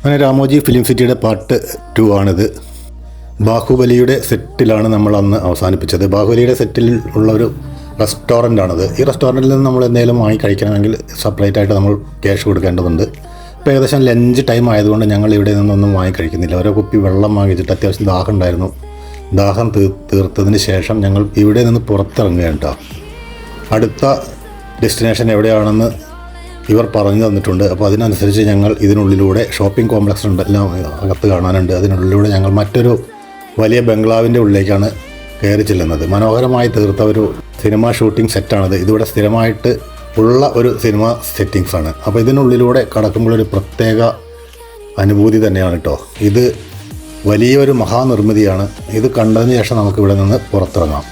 അങ്ങനെ രാമോജി ഫിലിം സിറ്റിയുടെ പാർട്ട് 2 ആണിത്. ബാഹുബലിയുടെ സെറ്റിലാണ് നമ്മൾ അന്ന് അവസാനിപ്പിച്ചത്. ബാഹുബലിയുടെ സെറ്റിൽ ഉള്ള ഒരു റെസ്റ്റോറൻ്റാണിത്. ഈ റെസ്റ്റോറൻറ്റിൽ നിന്ന് നമ്മൾ എന്തെങ്കിലും വാങ്ങി കഴിക്കണമെങ്കിൽ സെപ്പറേറ്റ് ആയിട്ട് നമ്മൾ ക്യാഷ് കൊടുക്കേണ്ടതുണ്ട്. ഇപ്പോൾ ഏകദേശം ലഞ്ച് ടൈം ആയതുകൊണ്ട് ഞങ്ങൾ ഇവിടെ നിന്നൊന്നും വാങ്ങി കഴിക്കുന്നില്ല. ഓരോ കുപ്പി വെള്ളം വാങ്ങിച്ചിട്ട് അത്യാവശ്യം ദാഹം ഉണ്ടായിരുന്നു. ദാഹം തീർത്തതിന് ശേഷം ഞങ്ങൾ ഇവിടെ നിന്ന് പുറത്തിറങ്ങുകയാണ് കേട്ടോ. അടുത്ത ഡെസ്റ്റിനേഷൻ എവിടെയാണെന്ന് ഇവർ പറഞ്ഞു തന്നിട്ടുണ്ട്. അപ്പോൾ അതിനനുസരിച്ച് ഞങ്ങൾ ഇതിനുള്ളിലൂടെ ഷോപ്പിംഗ് കോംപ്ലക്സ് ഉണ്ട്, എല്ലാം അകത്ത് കാണാനുണ്ട്. അതിനുള്ളിലൂടെ ഞങ്ങൾ മറ്റൊരു വലിയ ബംഗ്ലാവിൻ്റെ ഉള്ളിലേക്കാണ് കയറി ചെല്ലുന്നത്. മനോഹരമായി തീർത്ത ഒരു സിനിമ ഷൂട്ടിംഗ് സെറ്റാണിത്. ഇതിവിടെ സ്ഥിരമായിട്ട് ഉള്ള ഒരു സിനിമ സെറ്റിങ്സാണ്. അപ്പോൾ ഇതിനുള്ളിലൂടെ കടക്കുമ്പോഴൊരു പ്രത്യേക അനുഭൂതി തന്നെയാണ് കേട്ടോ. ഇത് വലിയൊരു മഹാനിർമ്മിതിയാണ്. ഇത് കണ്ടതിന് ശേഷം നമുക്കിവിടെ നിന്ന് പുറത്തിറങ്ങാം.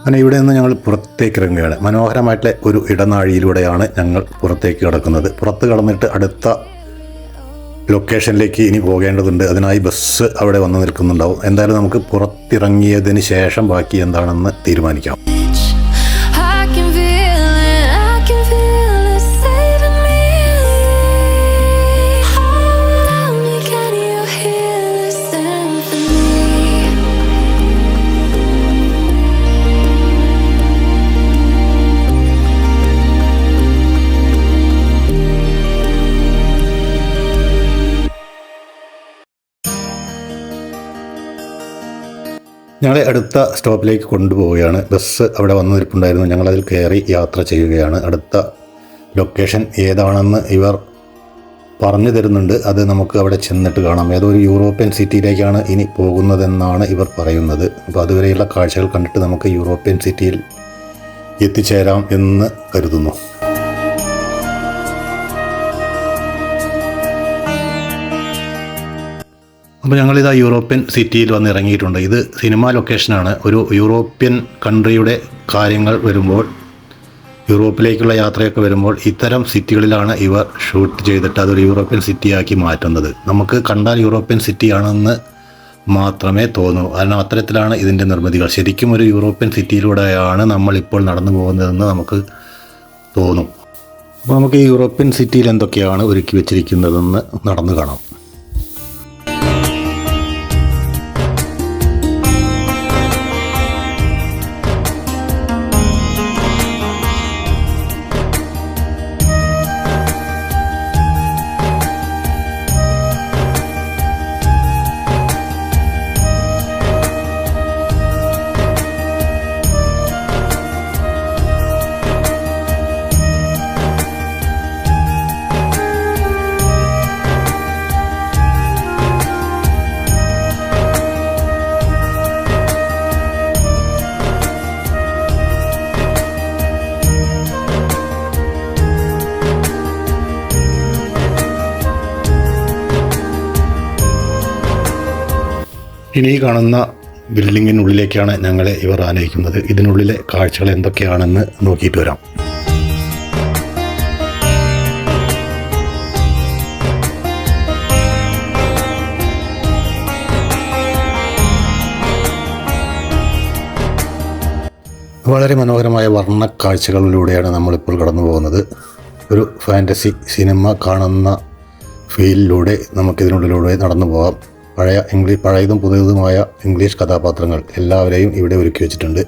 അങ്ങനെ ഇവിടെ നിന്ന് ഞങ്ങൾ പുറത്തേക്ക് ഇറങ്ങുകയാണ്. മനോഹരമായിട്ടുള്ള ഒരു ഇടനാഴിയിലൂടെയാണ് ഞങ്ങൾ പുറത്തേക്ക് കടക്കുന്നത്. പുറത്ത് കടന്നിട്ട് അടുത്ത ലൊക്കേഷനിലേക്ക് ഇനി പോകേണ്ടതുണ്ട്. അതിനായി ബസ് അവിടെ വന്ന് നിൽക്കുന്നുണ്ടാവും. എന്തായാലും നമുക്ക് പുറത്തിറങ്ങിയതിന് ശേഷം ബാക്കി എന്താണെന്ന് തീരുമാനിക്കാം. ഞങ്ങളെ അടുത്ത സ്റ്റോപ്പിലേക്ക് കൊണ്ടുപോവുകയാണ്. ബസ് അവിടെ വന്നു നിൽപ്പുണ്ടായിരുന്നു. ഞങ്ങളതിൽ കയറി യാത്ര ചെയ്യുകയാണ്. അടുത്ത ലൊക്കേഷൻ ഏതാണെന്ന് ഇവർ പറഞ്ഞു തരുന്നുണ്ട്. അത് നമുക്ക് അവിടെ ചെന്നിട്ട് കാണാം. ഏതോ ഒരു യൂറോപ്യൻ സിറ്റിയിലേക്കാണ് ഇനി പോകുന്നതെന്നാണ് ഇവർ പറയുന്നത്. അപ്പോൾ അതുവരെയുള്ള കാഴ്ചകൾ കണ്ടിട്ട് നമുക്ക് യൂറോപ്യൻ സിറ്റിയിൽ എത്തിച്ചേരാം എന്ന് കരുതുന്നു. അപ്പോൾ ഞങ്ങളിതാ യൂറോപ്യൻ സിറ്റിയിൽ വന്ന് ഇറങ്ങിയിട്ടുണ്ട്. ഇത് സിനിമ ലൊക്കേഷനാണ്. ഒരു യൂറോപ്യൻ കൺട്രിയുടെ കാര്യങ്ങൾ വരുമ്പോൾ, യൂറോപ്പിലേക്കുള്ള യാത്രയൊക്കെ വരുമ്പോൾ ഇത്തരം സിറ്റികളിലാണ് ഇവർ ഷൂട്ട് ചെയ്തിട്ട് അതൊരു യൂറോപ്യൻ സിറ്റിയാക്കി മാറ്റുന്നത്. നമുക്ക് കണ്ടാൽ യൂറോപ്യൻ സിറ്റിയാണെന്ന് മാത്രമേ തോന്നൂ. കാരണം അത്തരത്തിലാണ് ഇതിൻ്റെ നിർമ്മിതികൾ. ശരിക്കും ഒരു യൂറോപ്യൻ സിറ്റിയിലൂടെയാണ് നമ്മളിപ്പോൾ നടന്നു പോകുന്നതെന്ന് നമുക്ക് തോന്നും. അപ്പോൾ നമുക്ക് ഈ യൂറോപ്യൻ സിറ്റിയിൽ എന്തൊക്കെയാണ് ഒരുക്കി വെച്ചിരിക്കുന്നതെന്ന് നടന്നു കാണാം. ഇനി കാണുന്ന ബിൽഡിങ്ങിനുള്ളിലേക്കാണ് ഞങ്ങളെ ഇവർ ആനയിക്കുന്നത്. ഇതിനുള്ളിലെ കാഴ്ചകൾ എന്തൊക്കെയാണെന്ന് നോക്കിയിട്ട് വരാം. വളരെ മനോഹരമായ വർണ്ണക്കാഴ്ചകളിലൂടെയാണ് നമ്മളിപ്പോൾ കടന്നു പോകുന്നത്. ഒരു ഫാൻറ്റസി സിനിമ കാണുന്ന ഫീലിലൂടെ നമുക്കിതിനുള്ളിലൂടെ നടന്നു പോകാം. പഴയതും പുതിയതുമായ ഇംഗ്ലീഷ് കഥാപാത്രങ്ങൾ എല്ലാവരെയും ഇവിടെ ഒരുക്കി വെച്ചിട്ടുണ്ട്.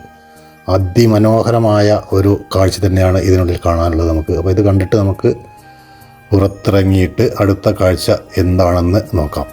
അതിമനോഹരമായ ഒരു കാഴ്ച തന്നെയാണ് ഇതിനുള്ളിൽ കാണാനുള്ളത് നമുക്ക്. അപ്പോൾ ഇത് കണ്ടിട്ട് നമുക്ക് പുറത്തിറങ്ങിയിട്ട് അടുത്ത കാഴ്ച എന്താണെന്ന് നോക്കാം.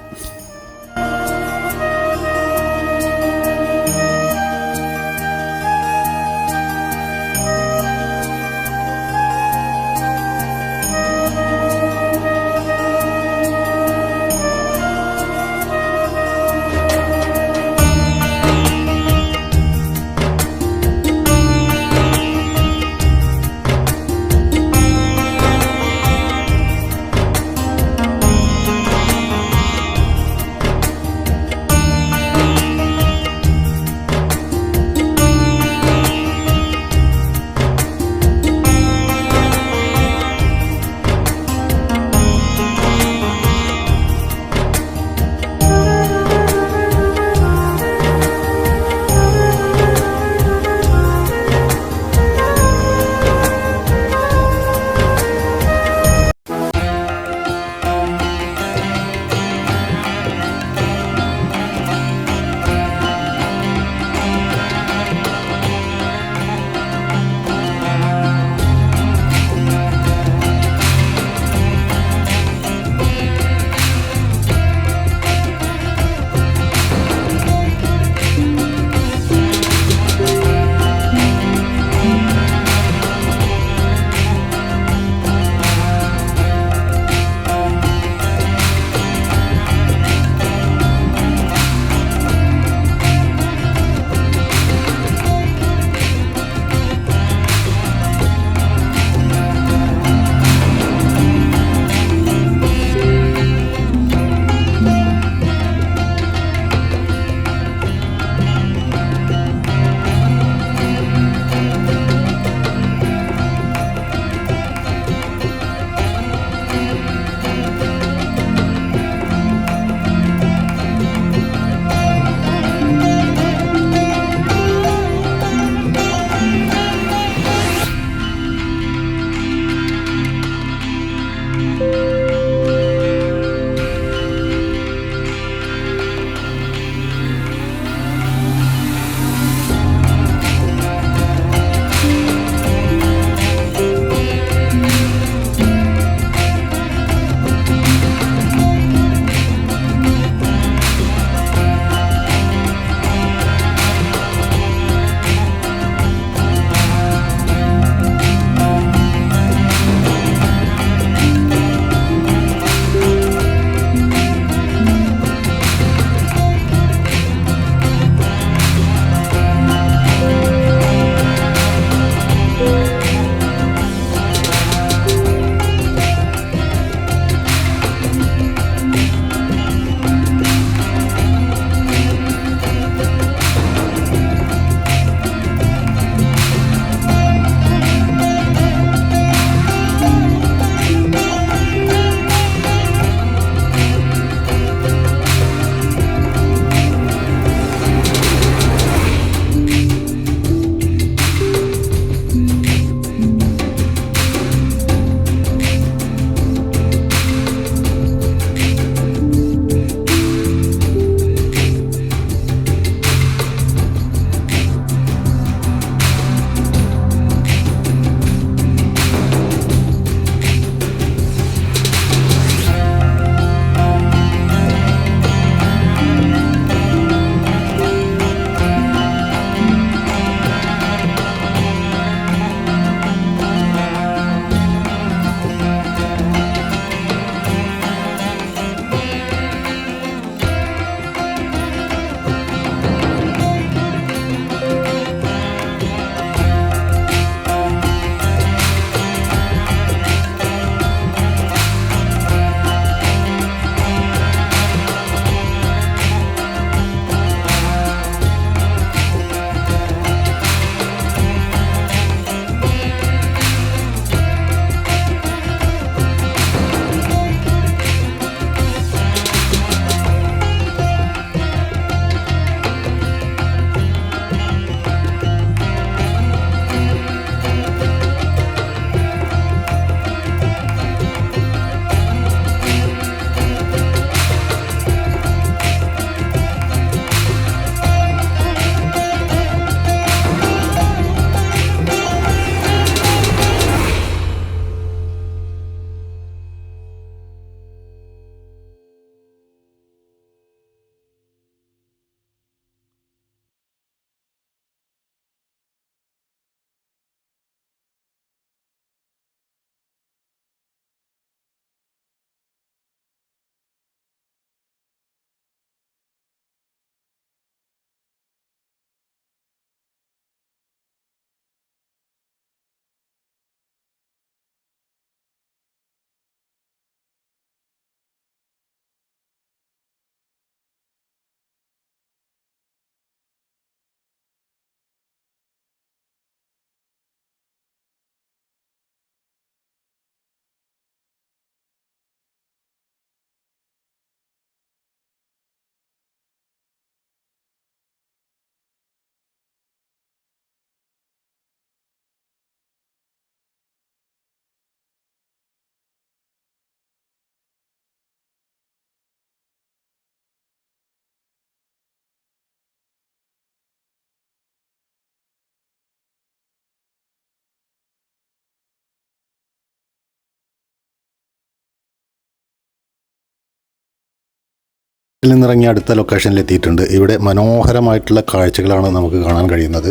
ഇതിൽ നിന്നിറങ്ങി അടുത്ത ലൊക്കേഷനിൽ എത്തിയിട്ടുണ്ട്. ഇവിടെ മനോഹരമായിട്ടുള്ള കാഴ്ചകളാണ് നമുക്ക് കാണാൻ കഴിയുന്നത്.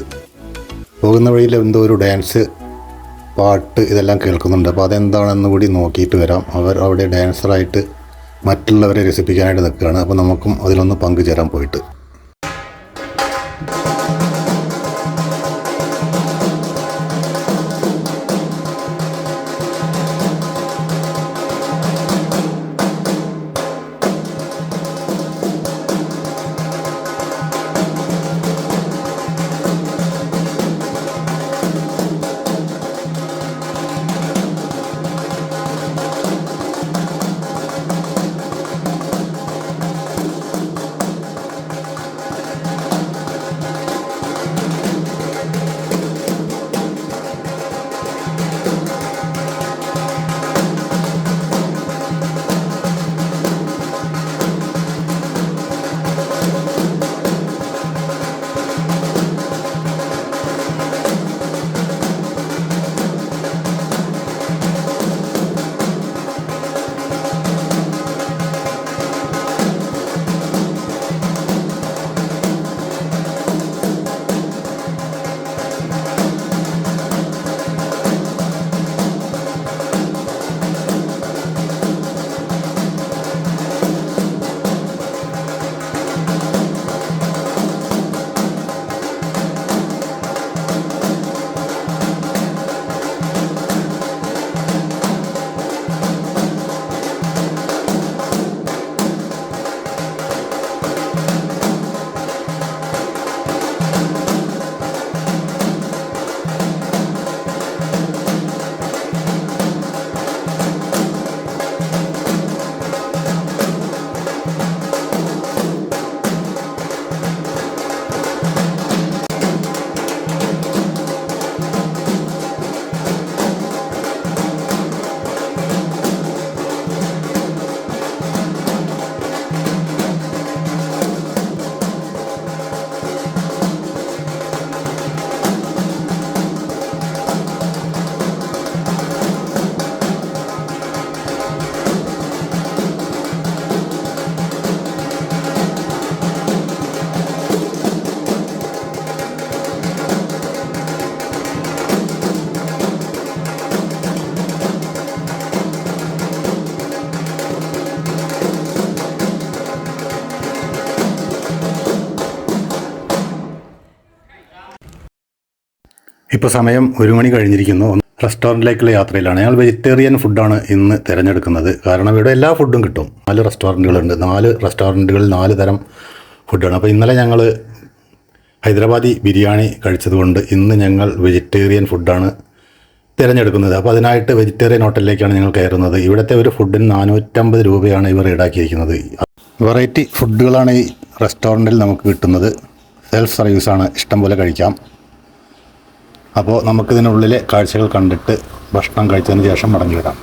പോകുന്ന വഴിയിൽ എന്തോ ഒരു ഡാൻസ്, പാട്ട് ഇതെല്ലാം കേൾക്കുന്നുണ്ട്. അപ്പോൾ അതെന്താണെന്ന് കൂടി നോക്കിയിട്ട് വരാം. അവർ അവിടെ ഡാൻസറായിട്ട് മറ്റുള്ളവരെ രസിപ്പിക്കാനായിട്ട് നിൽക്കുകയാണ്. അപ്പോൾ നമുക്കും അതിലൊന്ന് പങ്കുചേരാൻ പോയിട്ട്. ഇപ്പോൾ സമയം 1 മണി കഴിഞ്ഞിരിക്കുന്നു. റെസ്റ്റോറൻറ്റിലേക്കുള്ള യാത്രയിലാണ്. ഞങ്ങൾ വെജിറ്റേറിയൻ ഫുഡാണ് ഇന്ന് തിരഞ്ഞെടുക്കുന്നത്. കാരണം ഇവിടെ എല്ലാ ഫുഡും കിട്ടും. 4 റെസ്റ്റോറൻറ്റുകളുണ്ട്. 4 റെസ്റ്റോറൻറ്റുകളിൽ 4 തരം ഫുഡാണ്. അപ്പോൾ ഇന്നലെ ഞങ്ങൾ ഹൈദരാബാദി ബിരിയാണി കഴിച്ചതുകൊണ്ട് ഇന്ന് ഞങ്ങൾ വെജിറ്റേറിയൻ ഫുഡാണ് തിരഞ്ഞെടുക്കുന്നത്. അപ്പോൾ അതിനായിട്ട് വെജിറ്റേറിയൻ ഹോട്ടലിലേക്കാണ് ഞങ്ങൾ കയറുന്നത്. ഇവിടുത്തെ ഒരു ഫുഡിന് 450 രൂപയാണ് ഇവർ ഈടാക്കിയിരിക്കുന്നത്. വെറൈറ്റി ഫുഡുകളാണ് ഈ റെസ്റ്റോറൻറ്റിൽ നമുക്ക് കിട്ടുന്നത്. സെൽഫ് സർവീസാണ്, ഇഷ്ടം പോലെ കഴിക്കാം. അപ്പോൾ നമുക്കിതിനുള്ളിലെ കാഴ്ചകൾ കണ്ടിട്ട് ഭക്ഷണം കഴിച്ചതിന് ശേഷം മടങ്ങിവിടാം.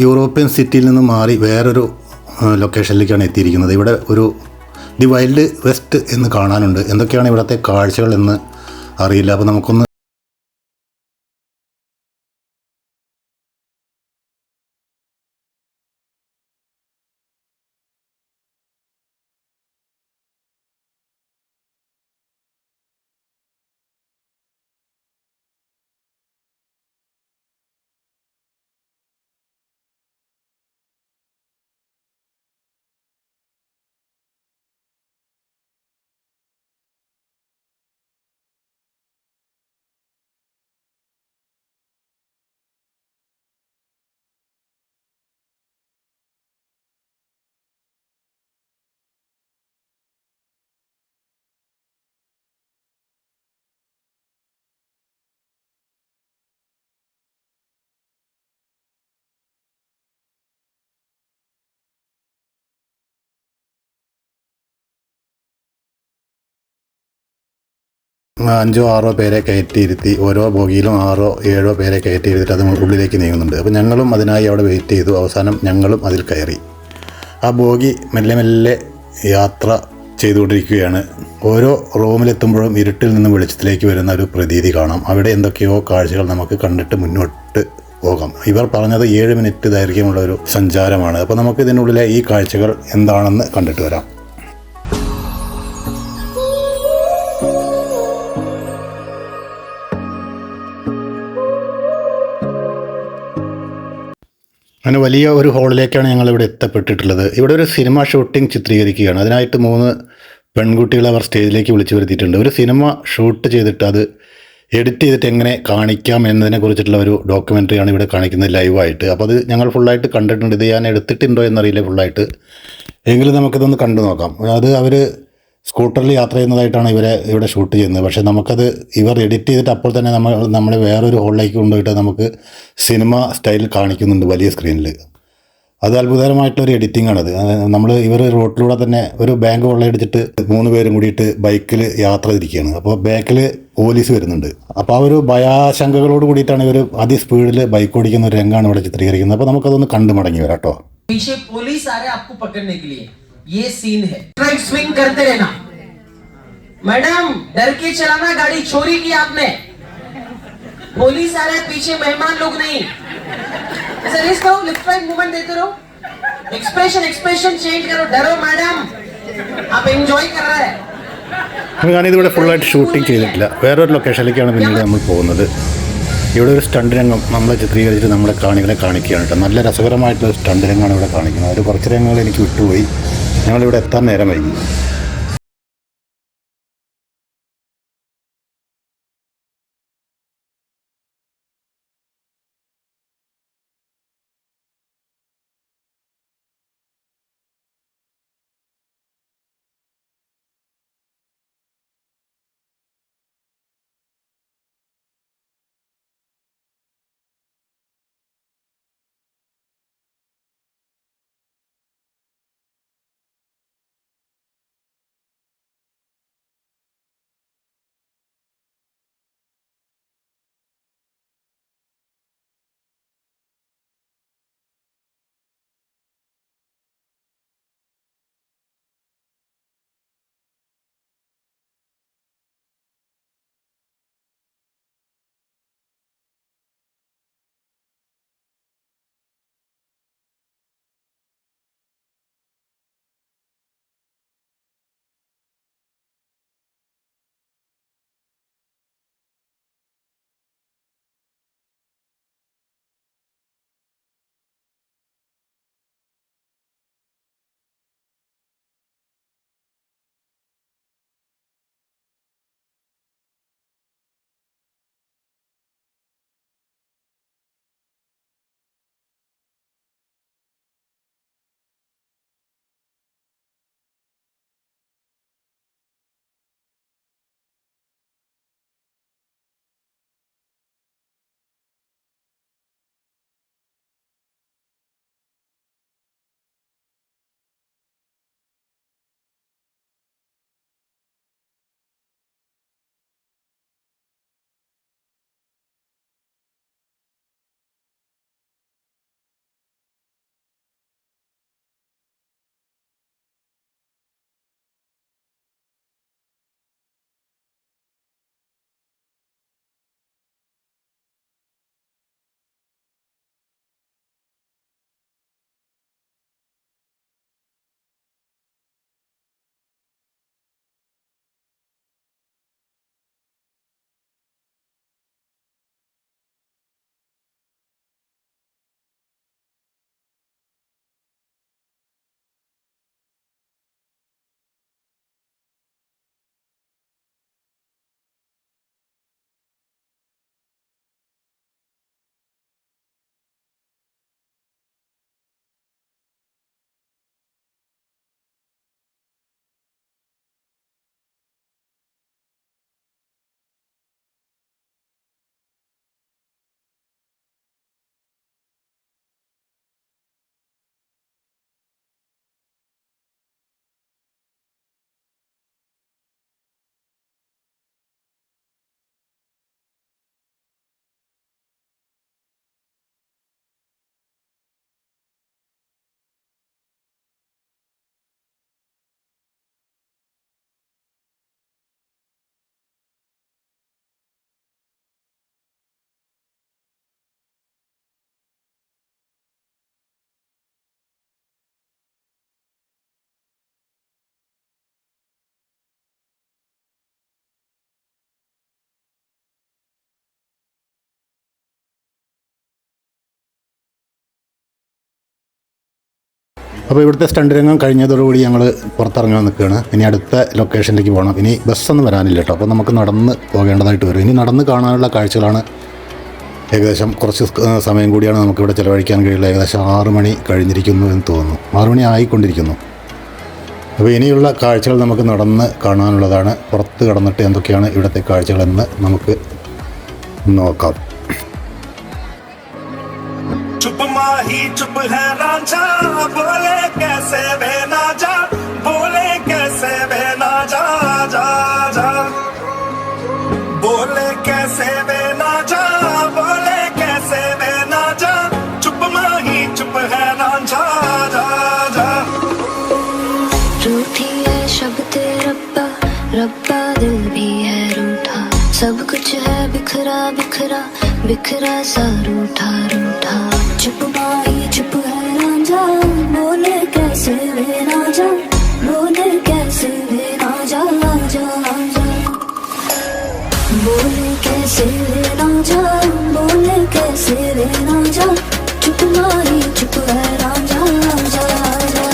യൂറോപ്യൻ സിറ്റിയിൽ നിന്ന് മാറി വേറൊരു ലൊക്കേഷനിലേക്കാണ് എത്തിയിരിക്കുന്നത്. ഇവിടെ ഒരു ദി വൈൽഡ് വെസ്റ്റ് എന്ന് കാണാനുണ്ട്. എന്തൊക്കെയാണ് ഇവിടുത്തെ കാഴ്ചകൾ എന്ന് അറിയില്ല. അപ്പോൾ നമുക്കൊന്ന് അഞ്ചോ ആറോ പേരെ കയറ്റിയിരുത്തി, ഓരോ ബോഗിയിലും 6-7 പേരെ കയറ്റിയിരുത്തിയിട്ട് അത് ഉള്ളിലേക്ക് നീങ്ങുന്നുണ്ട്. അപ്പോൾ ഞങ്ങളും അതിനായി അവിടെ വെയിറ്റ് ചെയ്തു. അവസാനം ഞങ്ങളും അതിൽ കയറി. ആ ബോഗി മെല്ലെ മെല്ലെ യാത്ര ചെയ്തുകൊണ്ടിരിക്കുകയാണ്. ഓരോ റൂമിലെത്തുമ്പോഴും ഇരുട്ടിൽ നിന്നും വെളിച്ചത്തിലേക്ക് വരുന്ന ഒരു പ്രതീതി കാണാം. അവിടെ എന്തൊക്കെയോ കാഴ്ചകൾ നമുക്ക് കണ്ടിട്ട് മുന്നോട്ട് പോകാം. ഇവർ പറഞ്ഞത് 7 മിനിറ്റ് ദൈർഘ്യമുള്ള ഒരു സഞ്ചാരമാണ്. അപ്പോൾ നമുക്ക് ഇതിനുള്ളിലെ ഈ കാഴ്ചകൾ എന്താണെന്ന് കണ്ടിട്ട് വരാം. അങ്ങനെ വലിയ ഒരു ഹാളിലേക്കാണ് ഞങ്ങളിവിടെ എത്തപ്പെട്ടിട്ടുള്ളത്. ഇവിടെ ഒരു സിനിമ ഷൂട്ടിംഗ് ചിത്രീകരിക്കുകയാണ്. അതിനായിട്ട് 3 പെൺകുട്ടികളെ അവർ സ്റ്റേജിലേക്ക് വിളിച്ചു വരുത്തിയിട്ടുണ്ട്. ഒരു സിനിമ ഷൂട്ട് ചെയ്തിട്ട് അത് എഡിറ്റ് ചെയ്തിട്ട് എങ്ങനെ കാണിക്കാം എന്നതിനെ കുറിച്ചിട്ടുള്ള ഒരു ഡോക്യുമെൻ്ററിയാണ് ഇവിടെ കാണിക്കുന്നത് ലൈവായിട്ട്. അപ്പോൾ അത് ഞങ്ങൾ ഫുള്ളായിട്ട് കണ്ടിട്ടുണ്ട്. ഇത് ഞാൻ എടുത്തിട്ടുണ്ടോ എന്നറിയില്ല ഫുള്ളായിട്ട്, എങ്കിലും നമുക്കിതൊന്ന് കണ്ടു നോക്കാം. അത് അവർ സ്കൂട്ടറിൽ യാത്ര ചെയ്യുന്നതായിട്ടാണ് ഇവിടെ ഷൂട്ട് ചെയ്യുന്നത്. പക്ഷേ നമുക്കത് ഇവർ എഡിറ്റ് ചെയ്തിട്ട് അപ്പോൾ തന്നെ നമ്മളെ വേറൊരു ഹോളിലേക്ക് കൊണ്ടുപോയിട്ട് നമുക്ക് സിനിമ സ്റ്റൈലിൽ കാണിക്കുന്നുണ്ട് വലിയ സ്ക്രീനിൽ. അത് അത്ഭുതകരമായിട്ടൊരു എഡിറ്റിംഗ് ആണത്. ഇവർ റോട്ടിലൂടെ തന്നെ ഒരു ബാങ്ക് കൊള്ളയടിച്ചിട്ട് 3 പേരും കൂടിയിട്ട് ബൈക്കിൽ യാത്ര തിരിക്കുകയാണ്. അപ്പോൾ ബാക്കിൽ പോലീസ് വരുന്നുണ്ട്. അപ്പോൾ ആ ഒരു ഭയാശങ്കകളോട് കൂടിയിട്ടാണ് ഇവർ അതിസ്പീഡിൽ ബൈക്ക് ഓടിക്കുന്ന ഒരു രംഗമാണ് ഇവിടെ ചിത്രീകരിക്കുന്നത്. അപ്പോൾ നമുക്കതൊന്ന് കണ്ടു മടങ്ങി വരാം കേട്ടോ. ये सीन है। ड्राइव स्विंग करते रहना। मैडम डर के चलाना गाड़ी, चोरी की आपने। पुलिस आ रहा है पीछे, मेहमान लोग नहीं। ऐसा रिस्क करो, लेफ्ट राइट मूवमेंट देते रहो। एक्सप्रेशन चेंज करो। डरो मैडम, आप एंजॉय कर रहे हैं। ഞാനിതിവിടെ ഫുള്ളായിട്ട് ഷൂട്ടിംഗ് ചെയ്തിട്ടില്ല. വേറൊരു ലൊക്കേഷനിലേക്കാണ് പിന്നീട് നമ്മൾ പോകുന്നത്. ഇവിടെ ഒരു സ്റ്റണ്ട് രംഗം നമ്മളെ ചിത്രീകരിച്ചിട്ട് നമ്മളെ കാണികളെ കാണിക്കുകയാണ് കേട്ടോ. നല്ല രസകരമായിട്ടുള്ള സ്റ്റണ്ട് രംഗമാണ് ഇവിടെ കാണിക്കുന്നത്. ഒരു കുറച്ച് രംഗങ്ങൾ എനിക്ക് വിട്ടുപോയി. ഞങ്ങളിവിടെ എത്താൻ നേരം വൈകി. അപ്പോൾ ഇവിടുത്തെ സ്റ്റണ്ട് രംഗം കഴിഞ്ഞതോടുകൂടി ഞങ്ങൾ പുറത്തിറങ്ങാൻ നിൽക്കുകയാണ്. ഇനി അടുത്ത ലൊക്കേഷനിലേക്ക് പോകണം. ഇനി ബസ്സൊന്നും വരാനില്ല കേട്ടോ. അപ്പോൾ നമുക്ക് നടന്ന് പോകേണ്ടതായിട്ട് വരും. ഇനി നടന്ന് കാണാനുള്ള കാഴ്ചകളാണ്. ഏകദേശം കുറച്ച് സമയം കൂടിയാണ് നമുക്കിവിടെ ചിലവഴിക്കാൻ കഴിയുള്ളൂ. ഏകദേശം 6 മണി കഴിഞ്ഞിരിക്കുന്നു എന്ന് തോന്നുന്നു. 6 മണി ആയിക്കൊണ്ടിരിക്കുന്നു. അപ്പോൾ ഇനിയുള്ള കാഴ്ചകൾ നമുക്ക് നടന്ന് കാണാനുള്ളതാണ്. പുറത്ത് കടന്നിട്ട് എന്തൊക്കെയാണ് ഇവിടുത്തെ കാഴ്ചകളെന്ന് നമുക്ക് നോക്കാം. चुप माही चुप है रांझा बोले कैसे वे ना जा बोले कैसे वे ना जा जा जा बोले कैसे वे ना जा बोले कैसे वे ना जा चुप माही चुप है रांझा जा जा रूठी है शब्द रब्बा रब्बा दिल भी है रूठा सब कुछ है बिखरा बिखरा बिखरा सा रूठा रूठा चुप माही चुप है रांझा बोले कैसे वे ना जा बोले कैसे वे ना जा जा जा बोले कैसे वे ना जा बोले कैसे वे ना जा चुप माही चुप है रांझा जा जा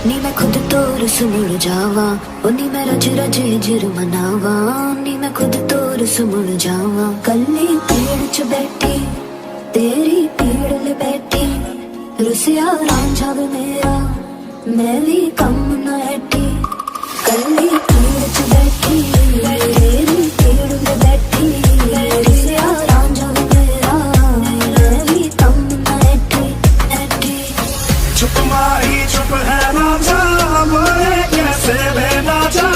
नी मैं खुद तोर सुमुड़ जावा नी मैं रज रजे जिर मनावा नी मैं खुद तोर सुमुड़ जावा कल्ली पेड़ च बैठी तेरी पीड़ ले बैठी रुसिया रांझा वे मेरा मैं भी कम न ऐठी कल्ली पेड़ च बैठी तेरी पीड़ ले बैठी रुसिया रांझा वे मेरा मैं भी कम न ऐठी ऐठी चुप माही चुप है रांझा बोले कैसे वे ना जा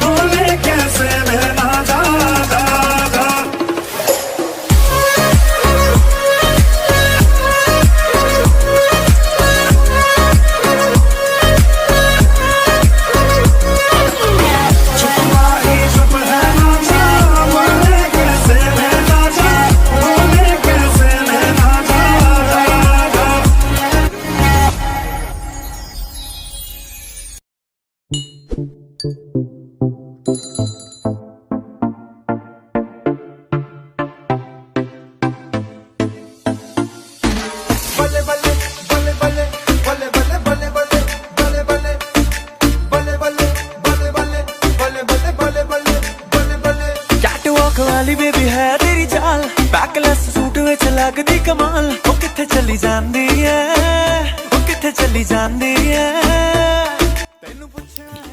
बोले कैसे वे ना जा जा जा चुप माही चुप है रांझा बोले कैसे वे ना जा बोले कैसे वे ना जा जा जा बल्ले बल्ले बल्ले बल्ले बल्ले बल्ले बल्ले बल्ले बल्ले बल्ले बल्ले बल्ले बल्ले बल्ले बल्ले बल्ले बल्ले बल्ले बल्ले कैटवॉक वाली बेबी है तेरी चाल बैकलेस सूट विच लगदी कमाल ओ किथे चली जांदी है ओ किथे चली जांदी है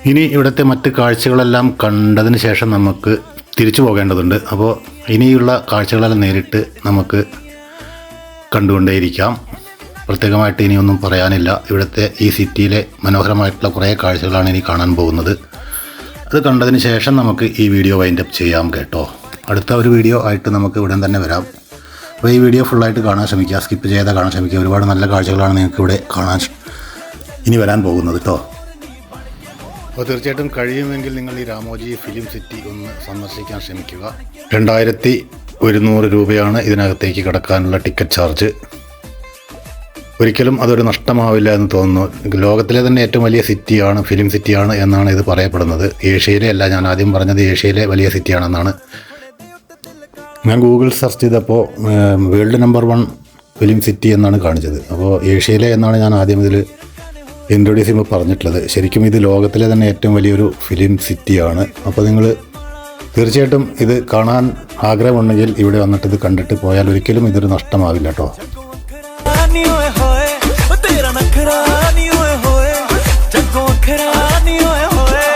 ഇനി ഇവിടുത്തെ മറ്റ് കാഴ്ചകളെല്ലാം കണ്ടതിന് ശേഷം നമുക്ക് തിരിച്ചു പോകേണ്ടതുണ്ട്. അപ്പോൾ ഇനിയുള്ള കാഴ്ചകളെല്ലാം നേരിട്ട് നമുക്ക് കണ്ടുകൊണ്ടേയിരിക്കാം. പ്രത്യേകമായിട്ട് ഇനിയൊന്നും പറയാനില്ല. ഇവിടുത്തെ ഈ സിറ്റിയിലെ മനോഹരമായിട്ടുള്ള കുറേ കാഴ്ചകളാണ് ഇനി കാണാൻ പോകുന്നത്. അത് കണ്ടതിന് ശേഷം നമുക്ക് ഈ വീഡിയോ വൈൻഡ് അപ്പ് ചെയ്യാം കേട്ടോ. അടുത്ത ഒരു വീഡിയോ ആയിട്ട് നമുക്ക് ഉടൻ തന്നെ വരാം. അപ്പോൾ ഈ വീഡിയോ ഫുള്ളായിട്ട് കാണാൻ ശ്രമിക്കുക, സ്കിപ്പ് ചെയ്യാതെ കാണാൻ ശ്രമിക്കുക. ഒരുപാട് നല്ല കാഴ്ചകളാണ് നിങ്ങൾക്ക് ഇവിടെ കാണാൻ ഇനി വരാൻ പോകുന്നത് കേട്ടോ. അപ്പോൾ തീർച്ചയായിട്ടും കഴിയുമെങ്കിൽ നിങ്ങൾ ഈ രാമോജി ഫിലിം സിറ്റി ഒന്ന് സന്ദർശിക്കാൻ ശ്രമിക്കുക. 2100 രൂപയാണ് ഇതിനകത്തേക്ക് കടക്കാനുള്ള ടിക്കറ്റ് ചാർജ്. ഒരിക്കലും അതൊരു നഷ്ടമാവില്ല എന്ന് തോന്നുന്നു. ലോകത്തിലെ തന്നെ ഏറ്റവും വലിയ സിറ്റിയാണ്, ഫിലിം സിറ്റിയാണ് എന്നാണ് ഇത് പറയപ്പെടുന്നത്. ഏഷ്യയിലെ അല്ല, ഞാൻ ആദ്യം പറഞ്ഞത് ഏഷ്യയിലെ വലിയ സിറ്റിയാണെന്നാണ്. ഞാൻ ഗൂഗിൾ സെർച്ച് ചെയ്തപ്പോൾ വേൾഡ് നമ്പർ 1 ഫിലിം സിറ്റി എന്നാണ് കാണിച്ചത്. അപ്പോൾ ഏഷ്യയിലെ എന്നാണ് ഞാൻ ആദ്യം ഇതിൽ ഇൻട്രൊഡ്യൂസ് ചെയ്യുമ്പോൾ പറഞ്ഞിട്ടുള്ളത്. ശരിക്കും ഇത് ലോകത്തിലെ തന്നെ ഏറ്റവും വലിയൊരു ഫിലിം സിറ്റിയാണ്. അപ്പോൾ നിങ്ങൾ തീർച്ചയായിട്ടും ഇത് കാണാൻ ആഗ്രഹമുണ്ടെങ്കിൽ ഇവിടെ വന്നിട്ട് ഇത് കണ്ടിട്ട് പോയാൽ ഒരിക്കലും ഇതൊരു നഷ്ടമാവില്ല കേട്ടോ. नी ओए होए ओ तेरा नखरा नी ओए होए जग्गों अखरा नी ओए होए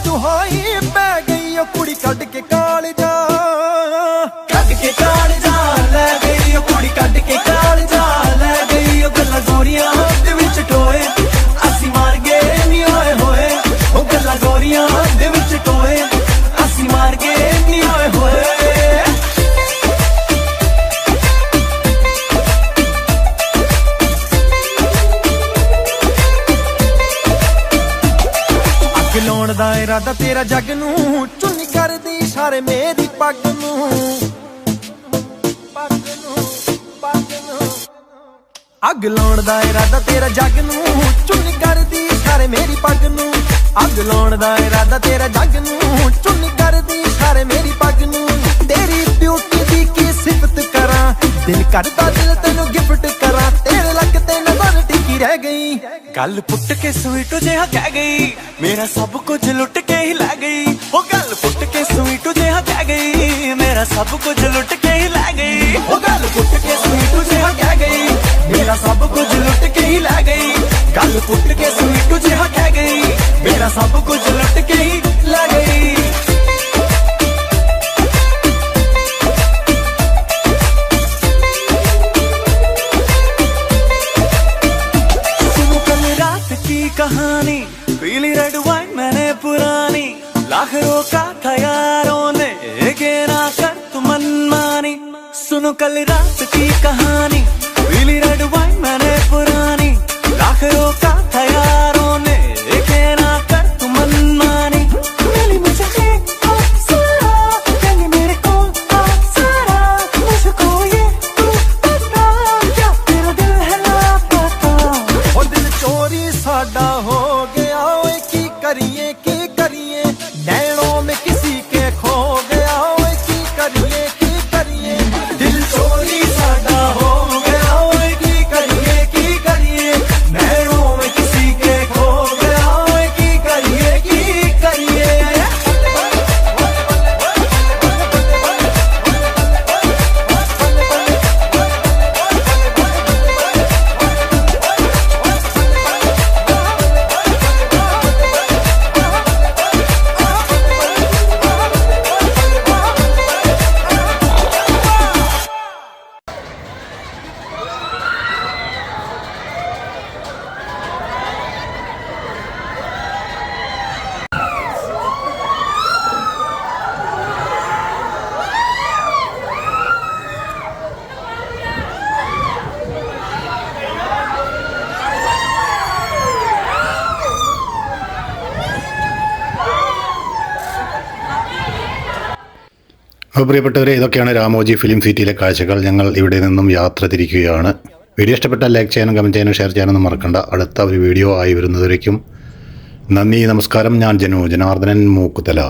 दुहाई पै गई ओ कुड़ी कट के काल जा ले गई ओ कुड़ी कट के काल जा ले गई ओ गल्ला गोरियां दे विच टोए असी मार गए नी ओए होए ओ गल्ला गोरियां दे विच टोए असी मार गए नी ओए होए ਅੱਗ ਲਾਉਣ ਦਾ ਇਰਾਦਾ ਤੇਰਾ ਜੱਗ ਨੂੰ ਚੁੰਨੀ ਕਰਦੀ ਇਸ਼ਾਰੇ ਮੇਰੀ ਪੱਗ ਨੂੰ ਅੱਗ ਲਾਉਣ ਦਾ ਇਰਾਦਾ ਤੇਰਾ ਜੱਗ ਨੂੰ ਚੁੰਨੀ ਕਰਦੀ ਇਸ਼ਾਰੇ ਮੇਰੀ ਪੱਗ ਨੂੰ ਅੱਗ ਲਾਉਣ ਦਾ ਇਰਾਦਾ ਤੇਰਾ ਜੱਗ ਨੂੰ ਚੁੰਨੀ ਕਰਦੀ ਇਸ਼ਾਰੇ ਮੇਰੀ ਪੱਗ ਨੂੰ ਤੇਰੀ ਬਿਊਟੀ ਦੀ ਕੀ ਸਿਫਤ ਕਰਾਂ ਦਿਲ ਕਰਦਾ ਦਿਲ ਤੈਨੂੰ ਗਿਫਟ ਕਰਾਂ ਤੇਰੇ ਲੱਕ ਤੇ ਨਜ਼ਰ ਟਿਕੀ ਰਹਿ ਗਈ ਗੱਲ ਪੁੱਟ ਕੇ ਸਵੀਟ ਜਿਹਾ ਕਹਿ ਗਈ ਮੇਰਾ ਸਭ ਕੁਝ ਲੁੱਟ ਕੇ ਹੀ ਲੈ ਗਈ ਉਹ ਗੱਲ ਪੁੱਟ ਕੇ ਸਵੀਟ ਜਿਹਾ ਕਹਿ ਗਈ ਮੇਰਾ ਸਭ ਕੁਝ ਲੁੱਟ ਕੇ ਹੀ ਲੈ ਗਈ ਉਹ ਗੱਲ ਪੁੱਟ ਕੇ ਸਵੀਟ ਜਿਹਾ ਕਹਿ ਗਈ ਮੇਰਾ ਸਭ ਕੁਝ ਲੁੱਟ ਕੇ ਹੀ ਲੈ ਗਈ ਗੱਲ ਪੁੱਟ ਕੇ ਸਵੀਟ ਜਿਹਾ ਕਹਿ ਗਈ ਮੇਰਾ ਸਭ ਕੁਝ ਲੁੱਟ ਕੇ ਹੀ ਲੈ ਗਈ कहानी पीली रेड वाइन मैंने पुरानी लाख रोका था यारों ने के ना कर तू मनमानी सुनो कल रात की कहानी पीली रेड वाइन मैंने पुरानी लाख रोका था यारों ने के ना कर तू मनमानी मिली मुझे सारा मेरे को सारा मुझको ये तू बता क्या तेरा दिल है लापता और दिल चोरी साडा हो गया ओए की करिए नैनों में किसी के खो गया ओए की करिए दिल चोरी साडा हो गया ओए की करिए नैनों में किसी के खो गया ओए की करिए അപ്പോൾ പ്രിയപ്പെട്ടവരെ, ഇതൊക്കെയാണ് രാമോജി ഫിലിം സിറ്റിയിലെ കാഴ്ചകൾ. ഞങ്ങൾ ഇവിടെ നിന്നും യാത്ര തിരിക്കുകയാണ്. വീഡിയോ ഇഷ്ടപ്പെട്ടാൽ ലൈക്ക് ചെയ്യാനും കമൻറ്റ് ചെയ്യാനും ഷെയർ ചെയ്യാനൊന്നും മറക്കണ്ട. അടുത്ത ഒരു വീഡിയോ ആയി വരുന്നതുവരേക്കും നന്ദി, നമസ്കാരം. ഞാൻ ജനാർദ്ദനൻ മൂക്കുതല.